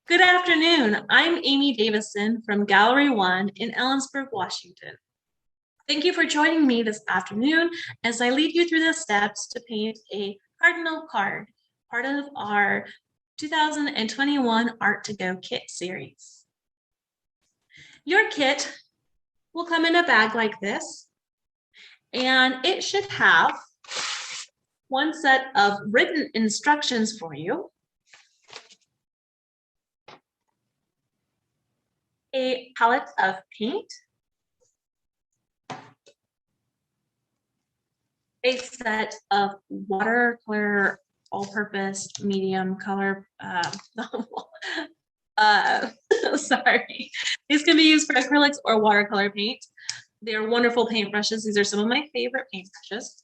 Good afternoon. I'm Amy Davison from Gallery 1 in Ellensburg, Washington. Thank you for joining me this afternoon as I lead you through the steps to paint a Cardinal card, part of our 2021 Art2GO kit series. Your kit will come in a bag like this, and it should have one set of written instructions for you, a palette of paint, a set of watercolor all-purpose medium color, sorry. These can be used for acrylics or watercolor paint. They are wonderful paintbrushes. These are some of my favorite paintbrushes.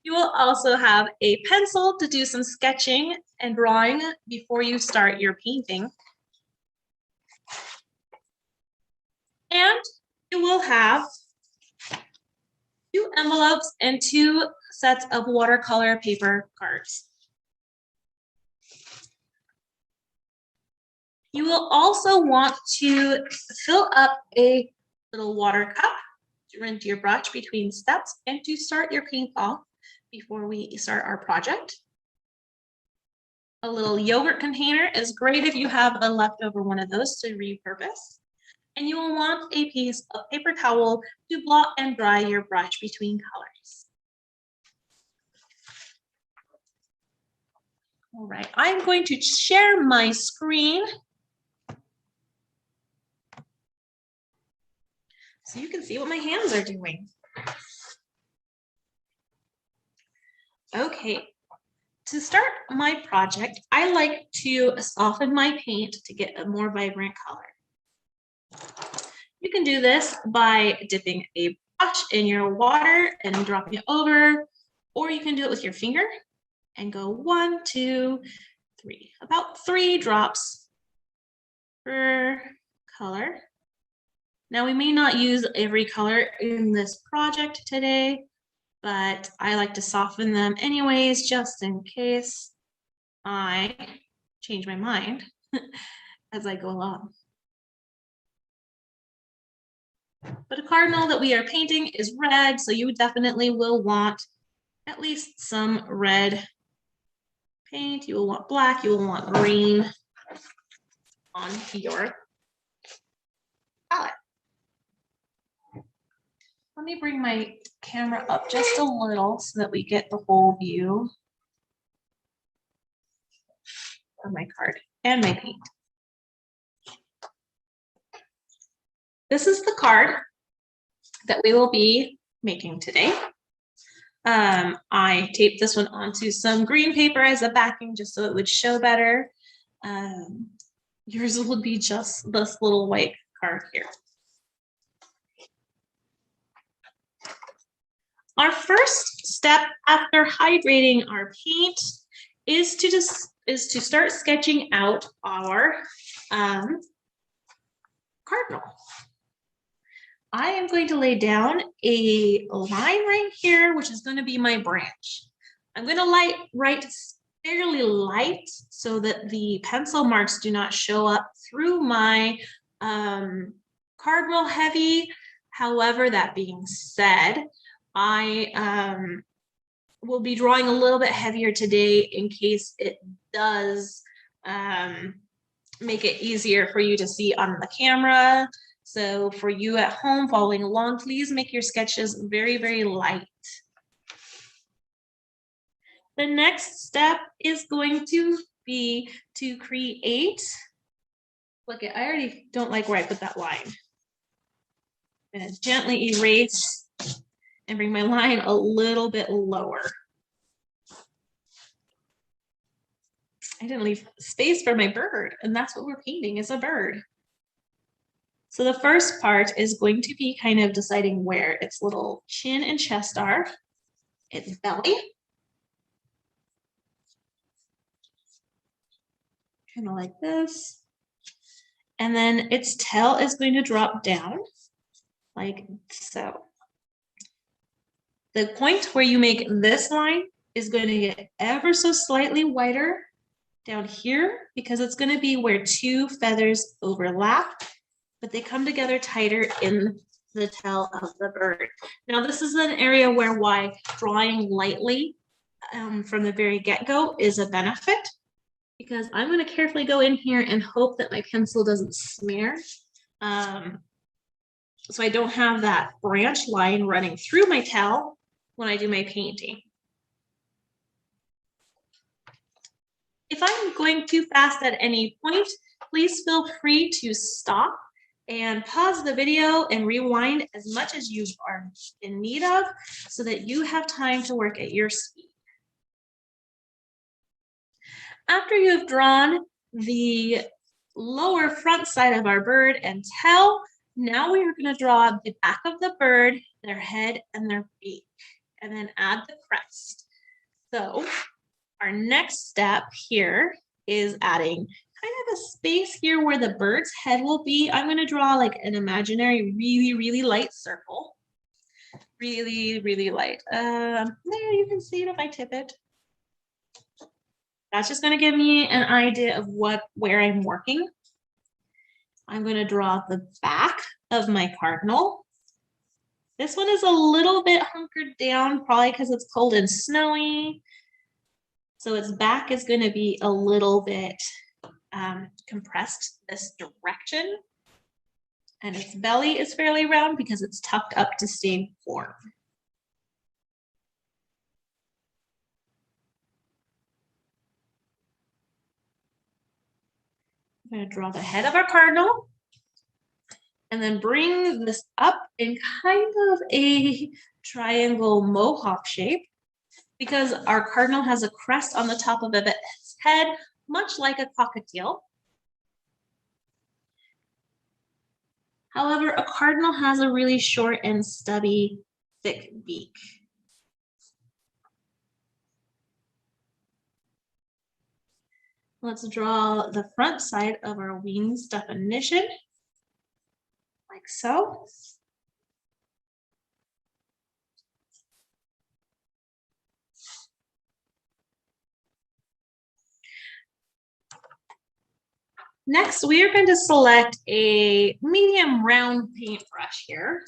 You will also have a pencil to do some sketching and drawing before you start your painting. And you will have 2 envelopes and 2 sets of watercolor paper cards. You will also want to fill up a little water cup to rinse your brush between steps and to start your paint off before we start our project. A little yogurt container is great if you have a leftover one of those to repurpose. And you will want a piece of paper towel to blot and dry your brush between colors. All right, I'm going to share my screen so you can see what my hands are doing. Okay, to start my project, I like to soften my paint to get a more vibrant color. You can do this by dipping a brush in your water and dropping it over, or you can do it with your finger and go 1, 2, 3, about 3 drops per color. Now we may not use every color in this project today, but I like to soften them anyways, just in case I change my mind as I go along. But a cardinal that we are painting is red, so you definitely will want at least some red paint. You will want black, you will want green on your palette. Let me bring my camera up just a little so that we get the whole view of my card and my paint. This is the card that we will be making today. I taped this one onto some green paper as a backing just so it would show better. Yours will be just this little white card here. Our first step after hydrating our paint is to start sketching out our cardinal. I am going to lay down a line right here, which is going to be my branch. I'm going to write fairly light so that the pencil marks do not show up through my cardinal heavy. However, that being said, I will be drawing a little bit heavier today in case it does make it easier for you to see on the camera. So for you at home following along, please make your sketches very, very light. The next step is going to be to create, look, I already don't like where I put that line. I'm going to gently erase and bring my line a little bit lower. I didn't leave space for my bird, and that's what we're painting, is a bird. So the first part is going to be kind of deciding where its little chin and chest are, its belly, kind of like this, and then its tail is going to drop down like so. The point where you make this line is going to get ever so slightly wider down here because it's going to be where two feathers overlap, but they come together tighter in the tail of the bird. Now this is an area why drawing lightly from the very get-go is a benefit, because I'm going to carefully go in here and hope that my pencil doesn't smear. So I don't have that branch line running through my tail when I do my painting. If I'm going too fast at any point, please feel free to stop and pause the video and rewind as much as you are in need of so that you have time to work at your speed. After you've drawn the lower front side of our bird and tail, now we are going to draw the back of the bird, their head, and their beak, and then add the crest. So our next step here is adding kind of a space here where the bird's head will be. I'm going to draw like an imaginary really light circle. Really light. There, you can see it if I tip it. That's just going to give me an idea of where I'm working. I'm going to draw the back of my cardinal. This one is a little bit hunkered down, probably because it's cold and snowy. So its back is going to be a little bit compressed this direction. And its belly is fairly round because it's tucked up to stay warm. I'm going to draw the head of our cardinal and then bring this up in kind of a triangle mohawk shape, because our cardinal has a crest on the top of its head, much like a cockatiel. However, a cardinal has a really short and stubby, thick beak. Let's draw the front side of our wings definition, like so. Next, we are going to select a medium round paintbrush here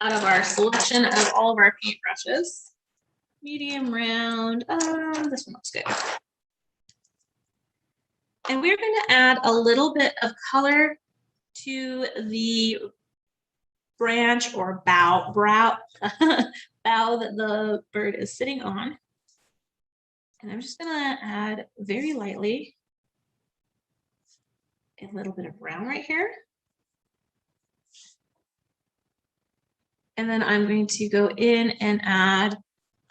out of our selection of all of our paintbrushes. Medium round, this one looks good. And we're going to add a little bit of color to the branch or bough that the bird is sitting on. And I'm just going to add very lightly a little bit of brown right here. And then I'm going to go in and add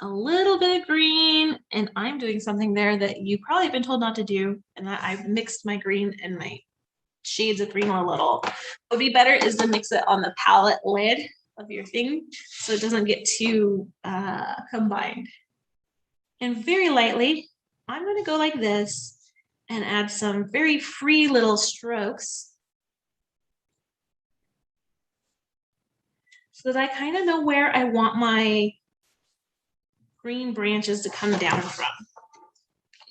a little bit of green, and I'm doing something there that you probably have been told not to do, and that I've mixed my green and my shades of green a little. What would be better is to mix it on the palette lid of your thing so it doesn't get too combined. And very lightly, I'm going to go like this and add some very free little strokes so that I kind of know where I want my green branches to come down from.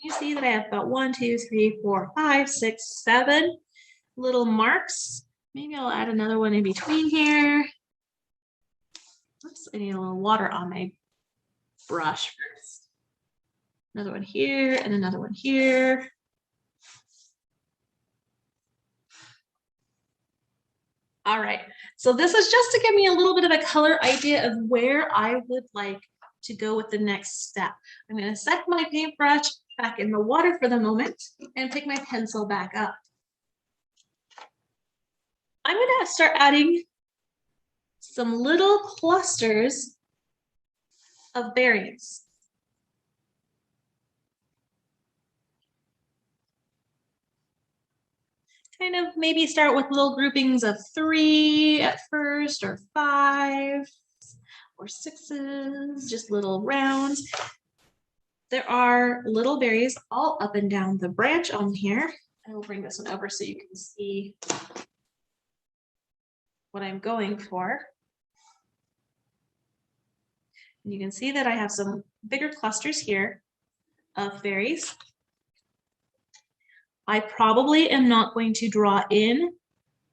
You see that I have about 1, 2, 3, 4, 5, 6, 7 little marks. Maybe I'll add another one in between here. Oops, I need a little water on my brush first. Another one here and another one here. All right, so this is just to give me a little bit of a color idea of where I would like to go with the next step. I'm going to set my paintbrush back in the water for the moment and pick my pencil back up. I'm going to start adding some little clusters of berries. Kind of maybe start with little groupings of 3 at first, or 5, or 6s, just little rounds. There are little berries all up and down the branch on here. I will bring this one over so you can see what I'm going for. And you can see that I have some bigger clusters here of berries. I probably am not going to draw in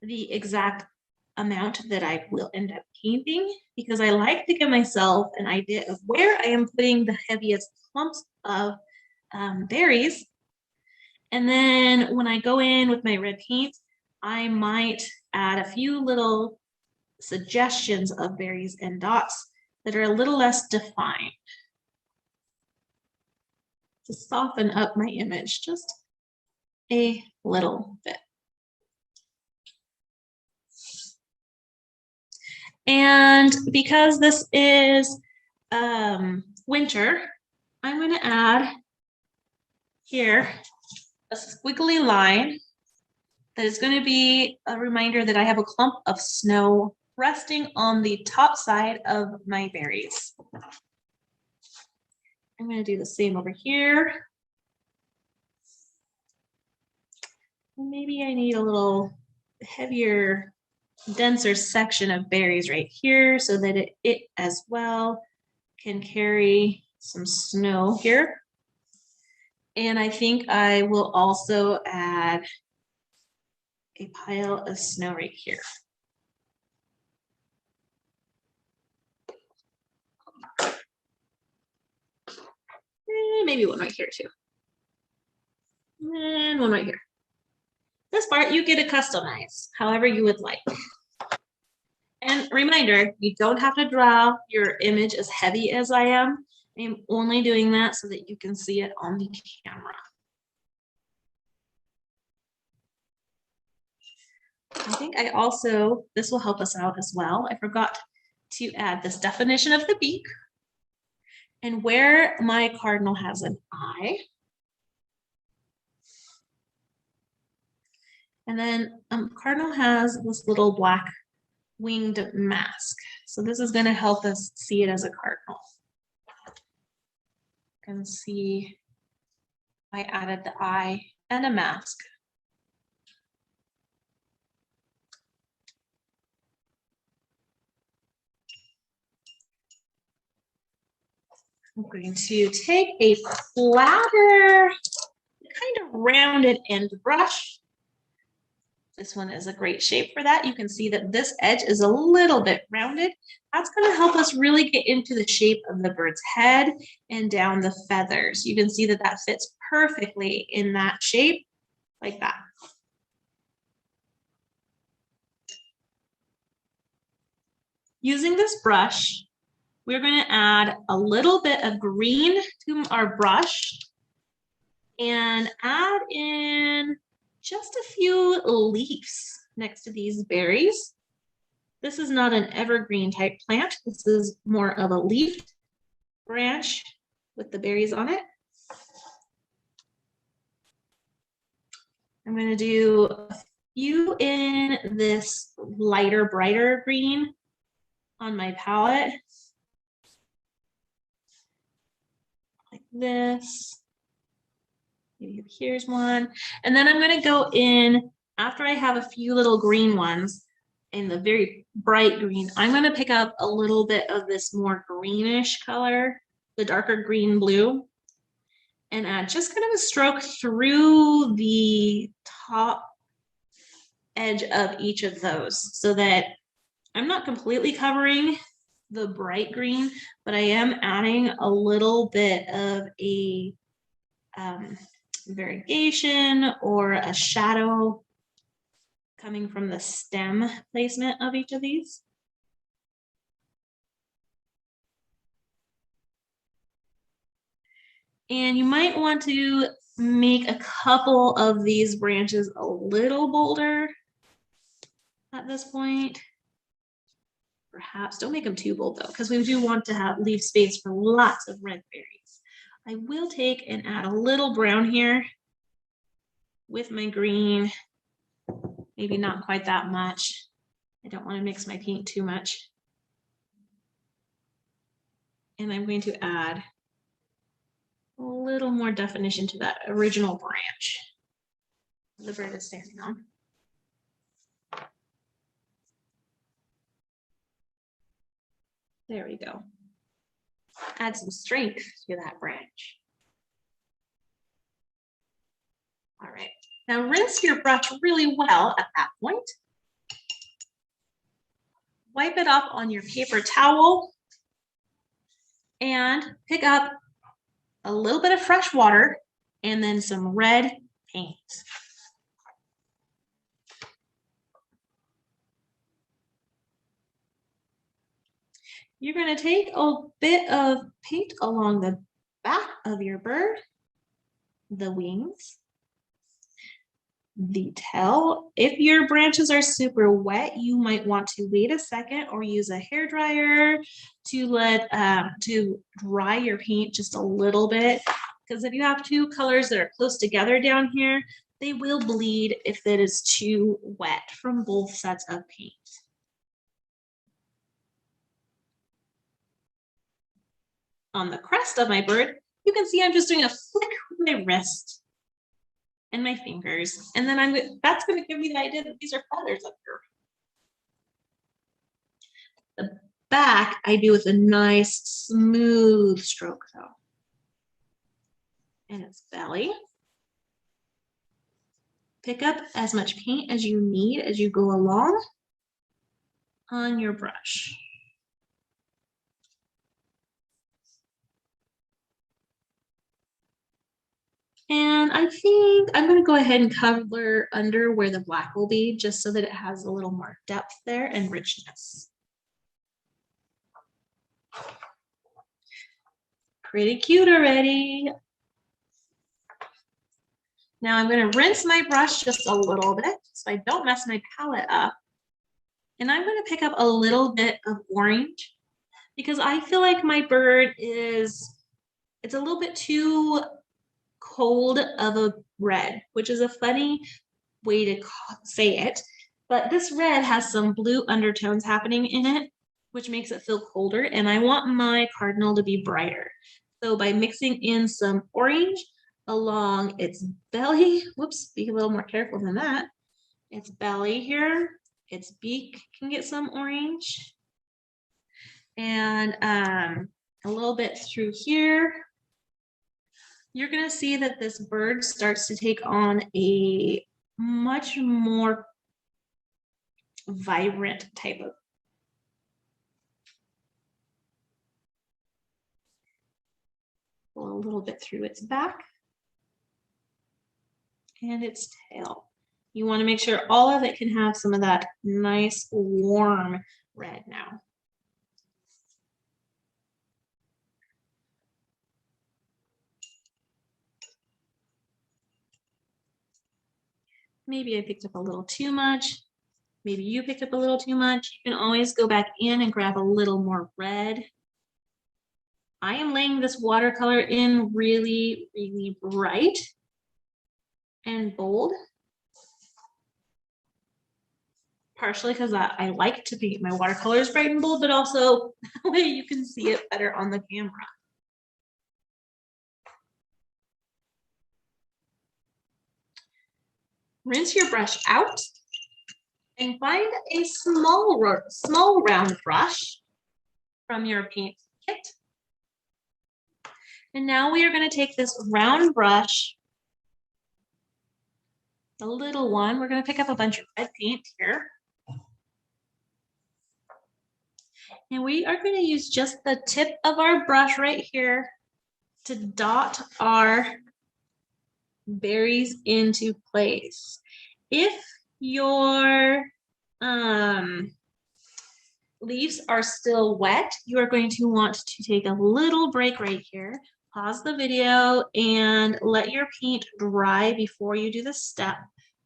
the exact amount that I will end up painting because I like to give myself an idea of where I am putting the heaviest clumps of berries. And then when I go in with my red paint, I might add a few little suggestions of berries and dots that are a little less defined to soften up my image just a little bit. And because this is winter, I'm going to add here a squiggly line that is going to be a reminder that I have a clump of snow resting on the top side of my berries. I'm going to do the same over here. Maybe I need a little heavier, denser section of berries right here so that it as well can carry some snow here. And I think I will also add a pile of snow right here. And maybe one right here too. And one right here. This part you get to customize however you would like. And reminder, you don't have to draw your image as heavy as I am. I'm only doing that so that you can see it on the camera. I think I also, this will help us out as well. I forgot to add this definition of the beak. And where my cardinal has an eye. And then cardinal has this little black winged mask. So this is going to help us see it as a cardinal. You can see I added the eye and a mask. I'm going to take a flatter, kind of rounded end brush. This one is a great shape for that. You can see that this edge is a little bit rounded. That's going to help us really get into the shape of the bird's head and down the feathers. You can see that that fits perfectly in that shape, like that. Using this brush, we're going to add a little bit of green to our brush and add in just a few leaves next to these berries. This is not an evergreen type plant. This is more of a leafed branch with the berries on it. I'm going to do a few in this lighter, brighter green on my palette. Like this. Maybe here's one. And then I'm going to go in, after I have a few little green ones in the very bright green, I'm going to pick up a little bit of this more greenish color, the darker green blue, and add just kind of a stroke through the top edge of each of those so that I'm not completely covering the bright green, but I am adding a little bit of a variegation or a shadow coming from the stem placement of each of these. And you might want to make a couple of these branches a little bolder at this point. Perhaps don't make them too bold though, because we do want to leave space for lots of red berries. I will take and add a little brown here with my green, maybe not quite that much. I don't want to mix my paint too much. And I'm going to add a little more definition to that original branch the bird is standing on. There we go. Add some strength to that branch. All right. Now rinse your brush really well at that point. Wipe it off on your paper towel and pick up a little bit of fresh water and then some red paint. You're going to take a bit of paint along the back of your bird, the wings, the tail. If your branches are super wet, you might want to wait a second or use a hair dryer to dry your paint just a little bit. Because if you have two colors that are close together down here, they will bleed if it is too wet from both sets of paint. On the crest of my bird, you can see I'm just doing a flick with my wrist and my fingers. And then that's going to give me the idea that these are feathers up here. The back I do with a nice smooth stroke though. And its belly. Pick up as much paint as you need as you go along on your brush. And I think I'm going to go ahead and color under where the black will be, just so that it has a little more depth there and richness. Pretty cute already. Now I'm going to rinse my brush just a little bit so I don't mess my palette up. And I'm going to pick up a little bit of orange because I feel like my bird it's a little bit too cold of a red, which is a funny way to say it. But this red has some blue undertones happening in it, which makes it feel colder. And I want my cardinal to be brighter. So by mixing in some orange along its belly, whoops, be a little more careful than that. Its belly here, its beak can get some orange. And a little bit through here. You're going to see that this bird starts to take on a much more vibrant type of. A little bit through its back and its tail. You want to make sure all of it can have some of that nice warm red now. Maybe I picked up a little too much. Maybe you picked up a little too much. You can always go back in and grab a little more red. I am laying this watercolor in really, really bright and bold. Partially because I like to paint my watercolors bright and bold, but also that way you can see it better on the camera. Rinse your brush out and find a small round brush from your paint kit. And now we are going to take this round brush, the little one. We're going to pick up a bunch of red paint here. And we are going to use just the tip of our brush right here to dot our berries into place. If your leaves are still wet, you are going to want to take a little break right here, pause the video, and let your paint dry before you do the step.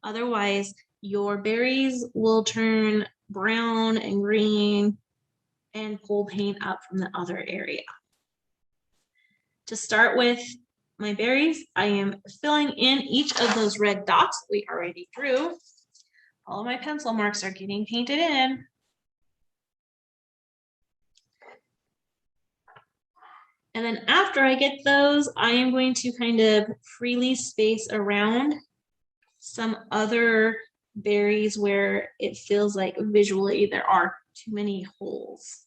Otherwise, your berries will turn brown and green and pull paint up from the other area. To start with my berries, I am filling in each of those red dots that we already drew. All of my pencil marks are getting painted in. And then after I get those, I am going to kind of freely space around some other berries where it feels like visually there are too many holes.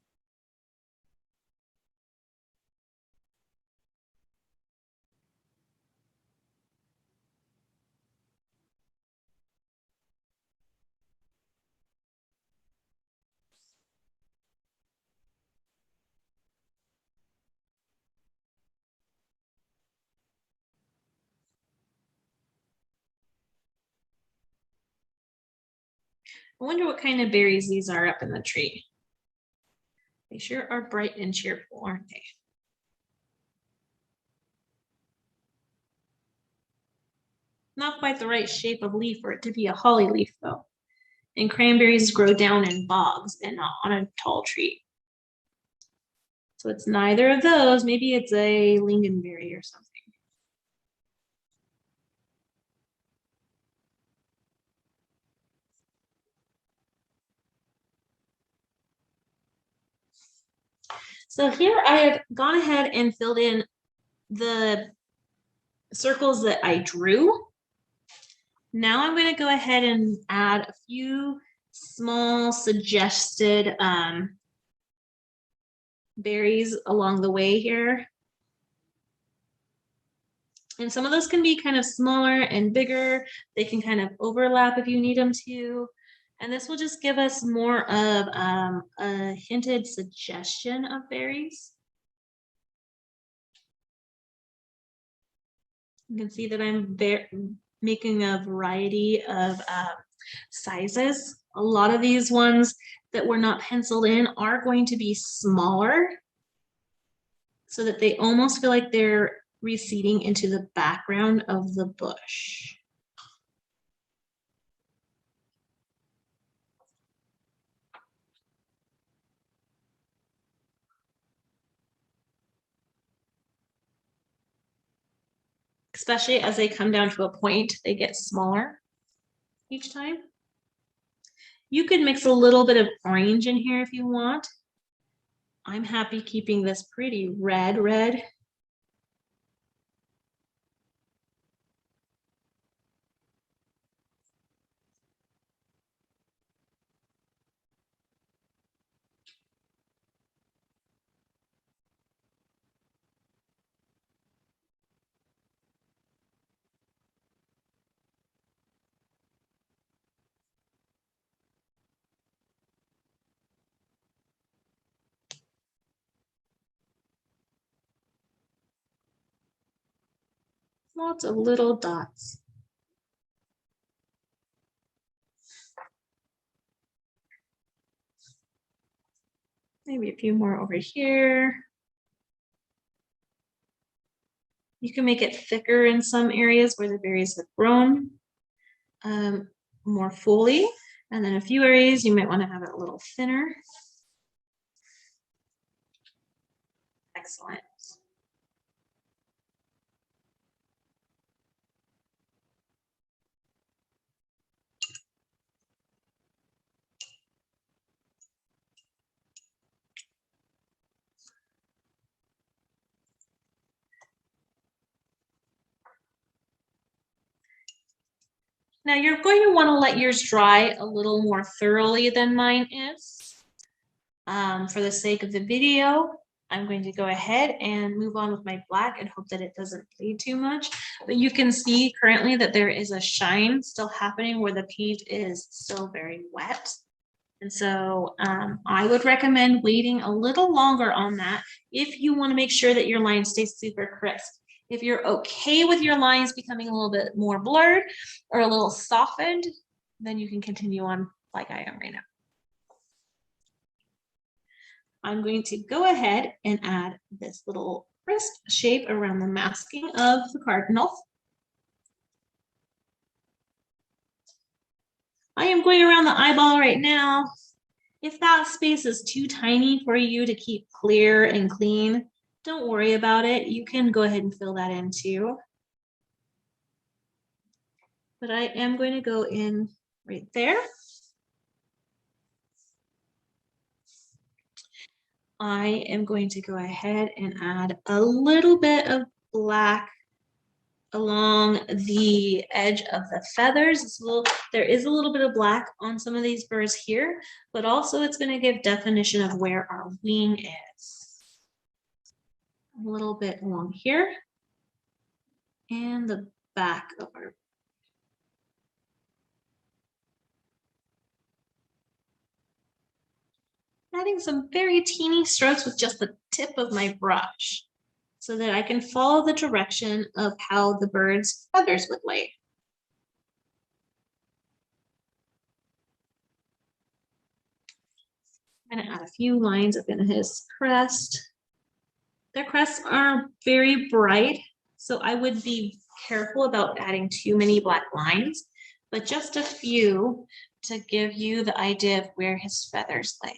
I wonder what kind of berries these are up in the tree. They sure are bright and cheerful, aren't they? Not quite the right shape of leaf for it to be a holly leaf, though. And cranberries grow down in bogs and not on a tall tree. So it's neither of those. Maybe it's a lingonberry or something. So here I have gone ahead and filled in the circles that I drew. Now I'm going to go ahead and add a few small suggested berries along the way here. And some of those can be kind of smaller and bigger. They can kind of overlap if you need them to. And this will just give us more of a hinted suggestion of berries. You can see that I'm making a variety of sizes. A lot of these ones that were not penciled in are going to be smaller so that they almost feel like they're receding into the background of the bush. Especially as they come down to a point, they get smaller each time. You could mix a little bit of orange in here if you want. I'm happy keeping this pretty red. Lots of little dots. Maybe a few more over here. You can make it thicker in some areas where the berries have grown more fully. And then a few areas you might want to have it a little thinner. Excellent. Now you're going to want to let yours dry a little more thoroughly than mine is. For the sake of the video, I'm going to go ahead and move on with my black and hope that it doesn't bleed too much. But you can see currently that there is a shine still happening where the paint is still very wet. And so I would recommend waiting a little longer on that if you want to make sure that your line stays super crisp. If you're okay with your lines becoming a little bit more blurred or a little softened, then you can continue on like I am right now. I'm going to go ahead and add this little crisp shape around the masking of the cardinal. I am going around the eyeball right now. If that space is too tiny for you to keep clear and clean, don't worry about it. You can go ahead and fill that in too. But I am going to go in right there. I am going to go ahead and add a little bit of black along the edge of the feathers. There is a little bit of black on some of these birds here, but also it's going to give definition of where our wing is. A little bit along here and the back of our. Adding some very teeny strokes with just the tip of my brush so that I can follow the direction of how the bird's feathers would lay. I'm gonna add a few lines up in his crest. Their crests are very bright, so I would be careful about adding too many black lines, but just a few to give you the idea of where his feathers lay.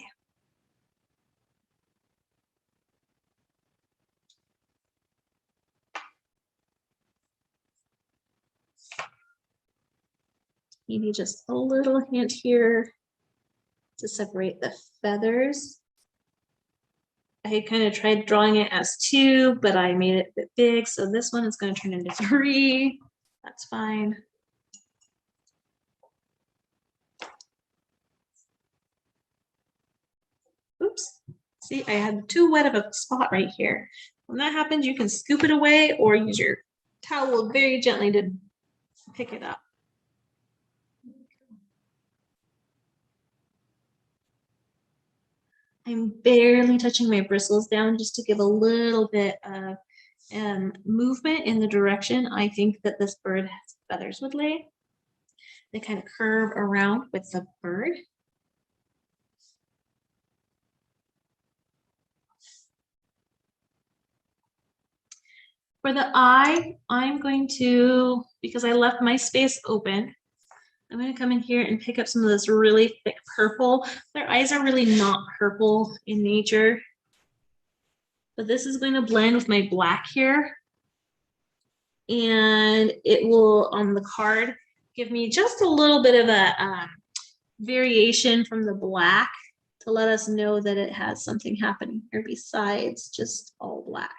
Maybe just a little hint here to separate the feathers. I kind of tried drawing it as 2, but I made it a bit big, so this one is going to turn into 3. That's fine. Oops. See, I had too wet of a spot right here. When that happens, you can scoop it away or use your towel very gently to pick it up. I'm barely touching my bristles down just to give a little bit of movement in the direction I think that this bird's feathers would lay. They kind of curve around with the bird. For the eye, I'm going to, because I left my space open, I'm going to come in here and pick up some of this really thick purple. Their eyes are really not purple in nature, but this is going to blend with my black here. And it will, on the card, give me just a little bit of a variation from the black to let us know that it has something happening here besides just all black.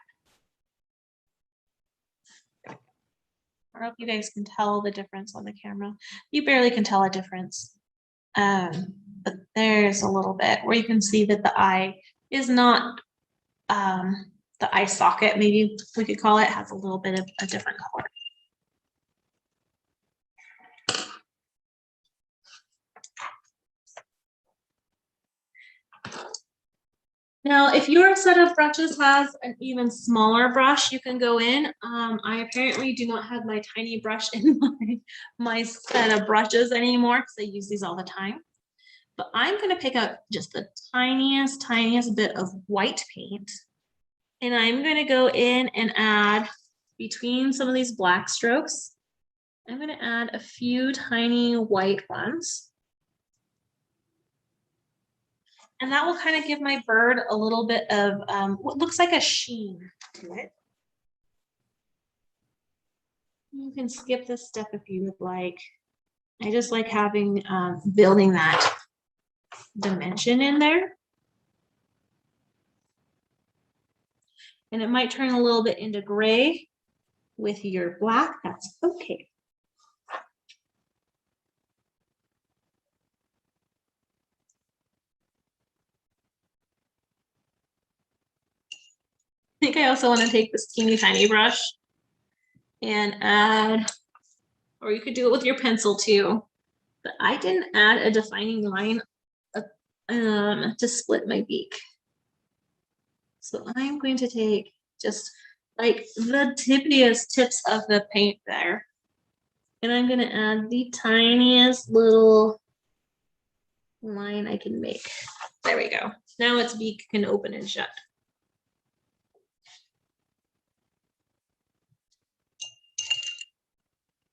I don't know if you guys can tell the difference on the camera. You barely can tell a difference, but there's a little bit where you can see that the eye is not, the eye socket, maybe we could call it, has a little bit of a different color. Now, if your set of brushes has an even smaller brush, you can go in. I apparently do not have my tiny brush in my set of brushes anymore because I use these all the time. But I'm going to pick up just the tiniest bit of white paint. And I'm going to go in and add, between some of these black strokes, I'm going to add a few tiny white ones. And that will kind of give my bird a little bit of what looks like a sheen to it. You can skip this step if you would like. I just like having, building that dimension in there. And it might turn a little bit into gray with your black, that's okay. I think I also want to take this teeny tiny brush and add, or you could do it with your pencil too, but I didn't add a defining line to split my beak. So I'm going to take just like the tippiest tips of the paint there, and I'm going to add the tiniest little line I can make. There we go. Now its beak can open and shut.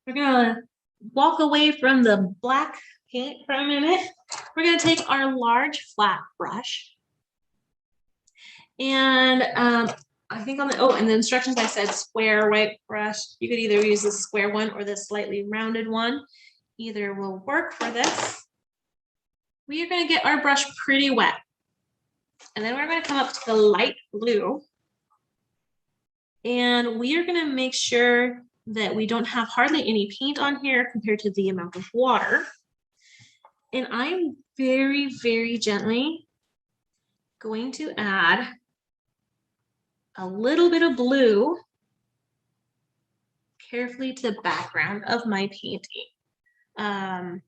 We're gonna walk away from the black paint for a minute. We're gonna take our large flat brush. And I think on the, and the instructions I said square white brush. You could either use the square one or the slightly rounded one. Either will work for this. We are gonna get our brush pretty wet. And then we're gonna come up to the light blue. And we are gonna make sure that we don't have hardly any paint on here compared to the amount of water. And I'm very, very gently going to add a little bit of blue carefully to the background of my painting.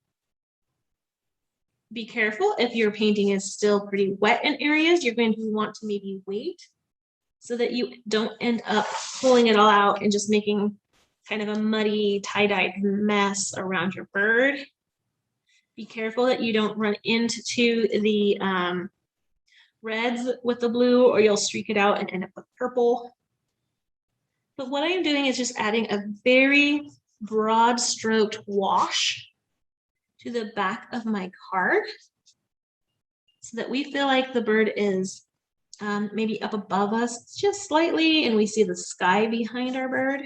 Be careful if your painting is still pretty wet in areas, you're going to want to maybe wait so that you don't end up pulling it all out and just making kind of a muddy tie-dyed mess around your bird. Be careful that you don't run into the reds with the blue, or you'll streak it out and end up with purple. But what I'm doing is just adding a very broad stroked wash to the back of my card so that we feel like the bird is maybe up above us just slightly and we see the sky behind our bird.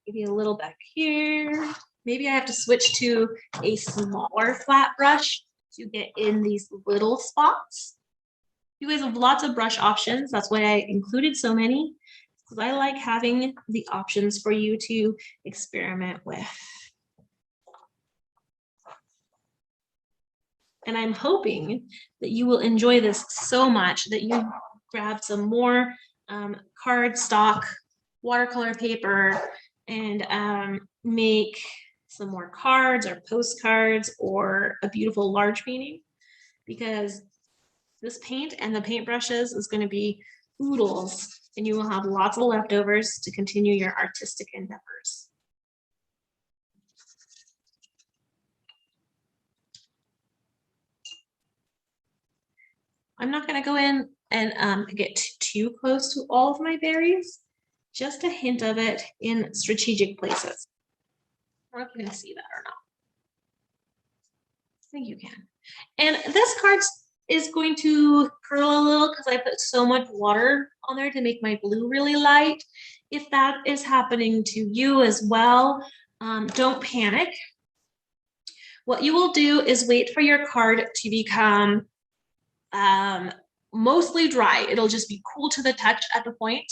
Maybe a little back here. Maybe I have to switch to a smaller flat brush to get in these little spots. You guys have lots of brush options. That's why I included so many, because I like having the options for you to experiment with. And I'm hoping that you will enjoy this so much that you grab some more cardstock, watercolor paper, and make some more cards or postcards or a beautiful large painting, because this paint and the paintbrushes is going to be oodles, and you will have lots of leftovers to continue your artistic endeavors. I'm not going to go in and get too close to all of my berries, just a hint of it in strategic places. I don't know if you can see that or not. I think you can. And this card is going to curl a little because I put so much water on there to make my blue really light. If that is happening to you as well, don't panic. What you will do is wait for your card to become mostly dry. It'll just be cool to the touch at the point.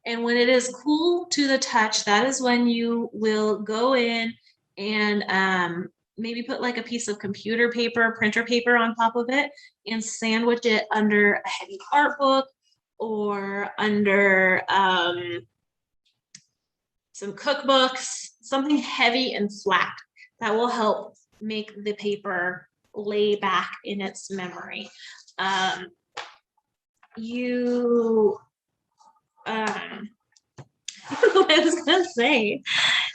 And when it is cool to the touch, that is when you will go in and maybe put like a piece of computer paper, printer paper on top of it and sandwich it under a heavy art book or under some cookbooks, something heavy and flat that will help make the paper lay back in its memory. I don't know what I was gonna say.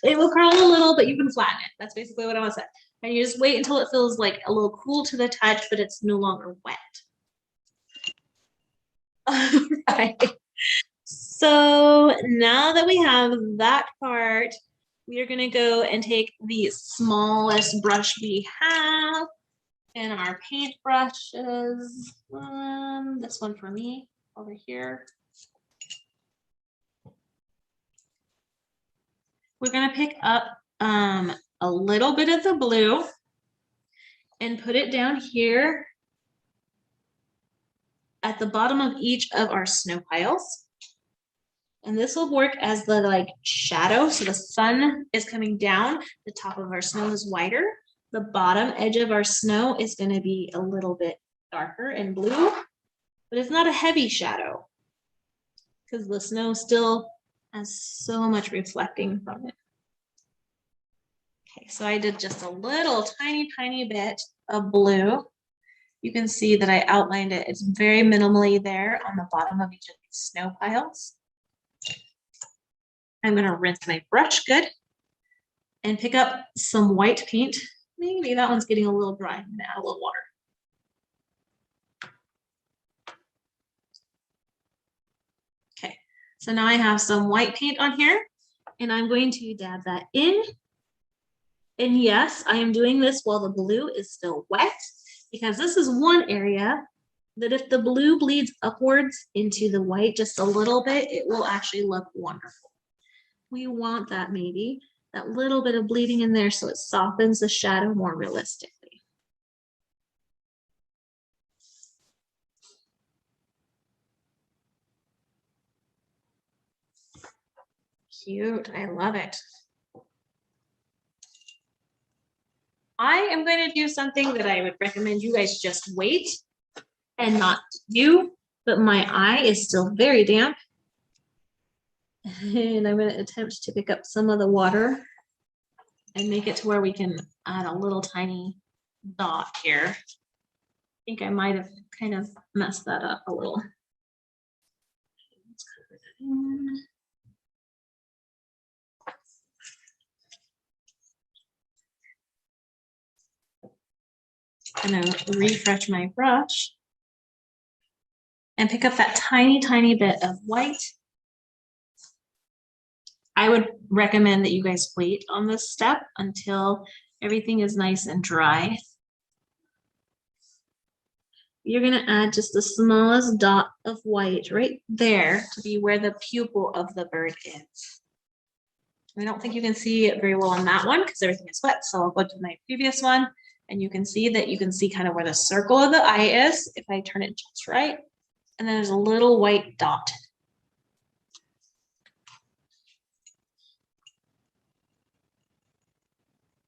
It will curl a little, but you can flatten it. That's basically what I want to say. And you just wait until it feels like a little cool to the touch, but it's no longer wet. All right. So now that we have that part, we are gonna go and take the smallest brush we have in our paint brushes. This one for me over here. We're gonna pick up a little bit of the blue and put it down here at the bottom of each of our snow piles. And this will work as the like shadow. So the sun is coming down, the top of our snow is whiter. The bottom edge of our snow is gonna be a little bit darker and blue, but it's not a heavy shadow because the snow still has so much reflecting from it. Okay, so I did just a little tiny bit of blue. You can see that I outlined it. It's very minimally there on the bottom of each of these snow piles. I'm gonna rinse my brush good and pick up some white paint. Maybe that one's getting a little dry. I'm gonna add a little water. Okay, so now I have some white paint on here and I'm going to dab that in. And yes, I am doing this while the blue is still wet, because this is one area that if the blue bleeds upwards into the white just a little bit, it will actually look wonderful. We want that maybe, that little bit of bleeding in there so it softens the shadow more realistically. Cute, I love it. I am going to do something that I would recommend you guys just wait and not do, but my eye is still very damp. And I'm going to attempt to pick up some of the water and make it to where we can add a little tiny dot here. I think I might have kind of messed that up a little. Let's cover that in. I'm gonna refresh my brush and pick up that tiny, tiny bit of white. I would recommend that you guys wait on this step until everything is nice and dry. You're gonna add just the smallest dot of white right there to be where the pupil of the bird is. I don't think you can see it very well on that one because everything is wet, so I'll go to my previous one, and you can see kind of where the circle of the eye is if I turn it just right, and then there's a little white dot.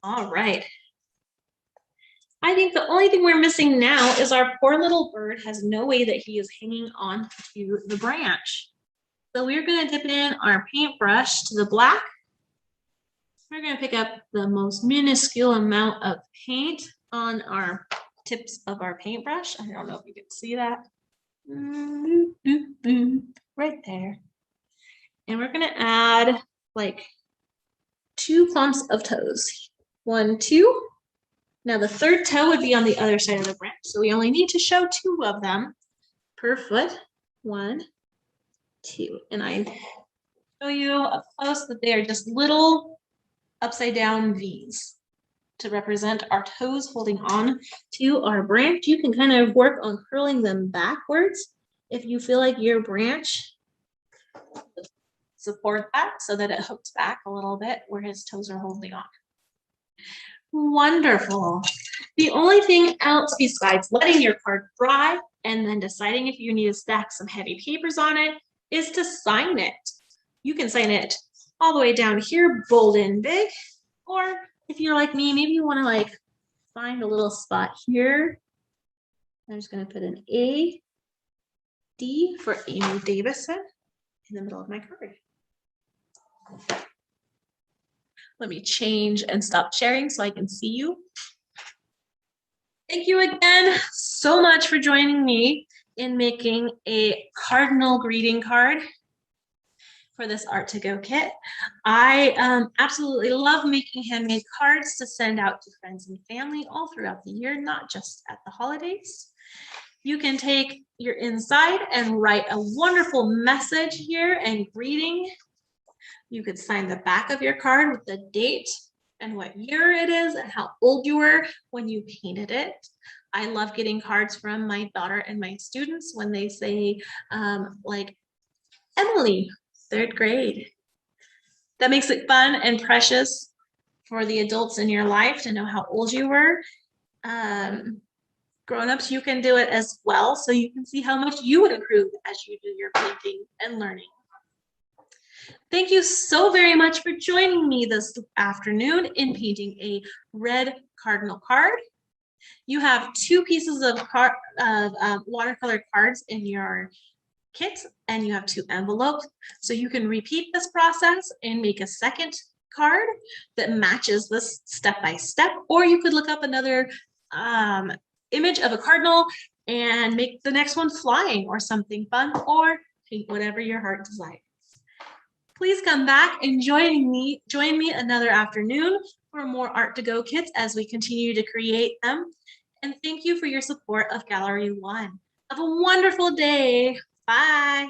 All right. I think the only thing we're missing now is our poor little bird has no way that he is hanging on to the branch. So we're going to dip in our paintbrush to the black. We're going to pick up the most minuscule amount of paint on our tips of our paintbrush. I don't know if you can see that. Right there. And we're going to add like 2 clumps of toes. 1, 2. Now the third toe would be on the other side of the branch. So we only need to show 2 of them per foot. 1, 2. And I show you up close that they are just little upside down V's to represent our toes holding on to our branch. You can kind of work on curling them backwards if you feel like your branch support that so that it hooks back a little bit where his toes are holding on. Wonderful. The only thing else besides letting your card dry and then deciding if you need to stack some heavy papers on it is to sign it. You can sign it all the way down here, bold and big, or if you're like me, maybe you want to like find a little spot here. I'm just going to put an A, D for Amy Davison in the middle of my card. Let me change and stop sharing so I can see you. Thank you again so much for joining me in making a Cardinal greeting card for this Art2GO kit. I absolutely love making handmade cards to send out to friends and family all throughout the year, not just at the holidays. You can take your inside and write a wonderful message here and greeting. You could sign the back of your card with the date and what year it is and how old you were when you painted it. I love getting cards from my daughter and my students when they say like, Emily, 3rd grade. That makes it fun and precious for the adults in your life to know how old you were. Grown-ups, you can do it as well, so you can see how much you would improve as you do your painting and learning. Thank you so very much for joining me this afternoon in painting a red cardinal card. You have 2 pieces of watercolor cards in your kit, and you have 2 envelopes. So you can repeat this process and make a second card that matches this step by step, or you could look up another image of a cardinal and make the next one flying or something fun, or paint whatever your heart desires. Please come back and join me another afternoon for more Art2GO kits as we continue to create them. And thank you for your support of Gallery 1. Have a wonderful day. Bye.